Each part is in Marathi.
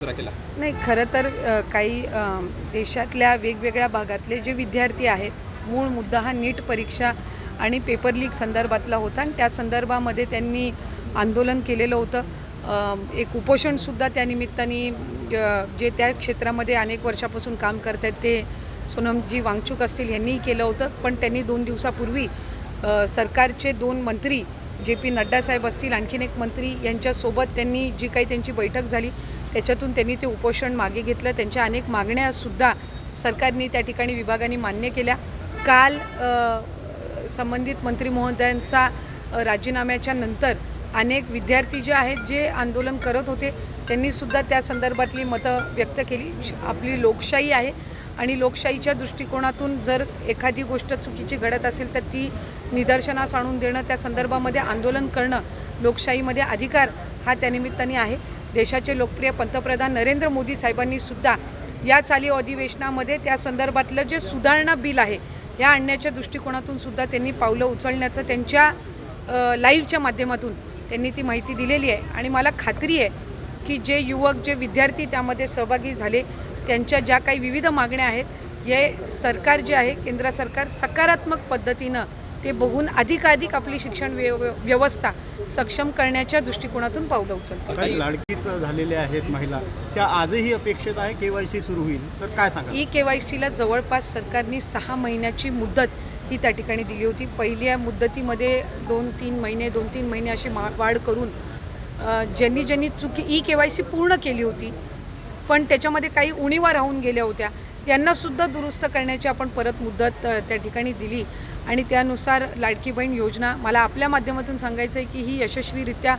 केला नाही, खरं तर काही देशातल्या वेगवेगळ्या भागातले जे विद्यार्थी आहेत, मूळ मुद्दा हा नीट परीक्षा आणि पेपर लीक संदर्भातला होता आणि त्या संदर्भामध्ये त्यांनी आंदोलन केलेलं होतं. एक उपोषणसुद्धा त्या निमित्ताने जे त्या क्षेत्रामध्ये अनेक वर्षापासून काम करत आहेत ते सोनमजी वांगचूक असतील यांनीही केलं होतं. पण त्यांनी 2 दिवसापूर्वी सरकारचे 2 मंत्री जे पी नड्डा साहेब असतील, आणखीन एक मंत्री यांच्यासोबत त्यांनी जी काही त्यांची बैठक झाली त्याच्यातून त्यांनी ते उपोषण मागे घेतलं. त्यांच्या अनेक मागण्यासुद्धा सरकारने त्या ठिकाणी विभागाने मान्य केल्या. काल संबंधित मंत्री महोदयांचा राजीनाम्याच्या नंतर अनेक विद्यार्थी जे आहेत जे आंदोलन करत होते त्यांनीसुद्धा त्या संदर्भातली मतं व्यक्त केली. आपली लोकशाही आहे आणि लोकशाहीच्या दृष्टिकोनातून जर एखादी गोष्ट चुकीची घडत असेल तर ती निदर्शनास आणून देणं, त्या संदर्भामध्ये आंदोलन करणं लोकशाहीमध्ये अधिकार हा त्यानिमित्ताने आहे. देशाचे लोकप्रिय पंतप्रधान नरेंद्र मोदी साहेबांनी सुद्धा या चालू अधिवेशनामध्ये त्या संदर्भातलं जे सुधारणा बिल आहे या आणण्याच्या दृष्टिकोनातून सुद्धा त्यांनी पावलं उचलण्याचं त्यांच्या लाईव्हच्या माध्यमातून त्यांनी ती माहिती दिलेली आहे. आणि मला खात्री आहे की जे युवक, जे विद्यार्थी त्यामध्ये सहभागी झाले त्यांच्या ज्या काही विविध मागण्या आहेत हे सरकार जे आहे, केंद्र सरकार सकारात्मक पद्धतीनं ते बघून अधिकाधिक आपली शिक्षण व्यवस्था सक्षम करण्याच्या दृष्टिकोनातून पावलं उचलते. काही लाडकीत झालेल्या आहेत महिला, त्या आजही अपेक्षित आहे KYC सुरू होईल, तर काय सांगा? KYCला जवळपास सरकारने 6 महिन्याची मुदत ही त्या ठिकाणी दिली होती. पहिल्या मुदतीमध्ये 2-3 महिने अशी वाढ करून ज्यांनी KYC पूर्ण केली होती पण त्याच्यामध्ये काही उणीवा राहून गेल्या होत्या त्यांनासुद्धा दुरुस्त करण्याची आपण परत मुदत त्या ठिकाणी दिली आणि त्यानुसार लाडकी बहीण योजना मला आपल्या माध्यमातून सांगायचं आहे की ही यशस्वीरित्या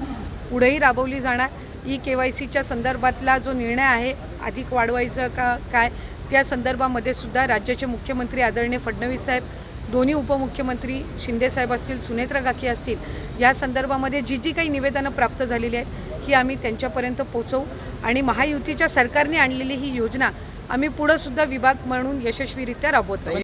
पुढेही राबवली जाणार. KYCच्या संदर्भातला जो निर्णय आहे अधिक वाढवायचं का काय त्या संदर्भामध्ये सुद्धा राज्याचे मुख्यमंत्री आदरणीय फडणवीस साहेब, दोन्ही उपमुख्यमंत्री शिंदेसाहेब असतील, सुनेत्रा काकी असतील, या संदर्भामध्ये जी काही निवेदनं प्राप्त झालेली आहेत ही आम्ही त्यांच्यापर्यंत पोचवू आणि महायुतीच्या सरकारने आणलेली ही योजना आम्ही पुढंसुद्धा विभाग म्हणून यशस्वीरित्या राबवत राहू.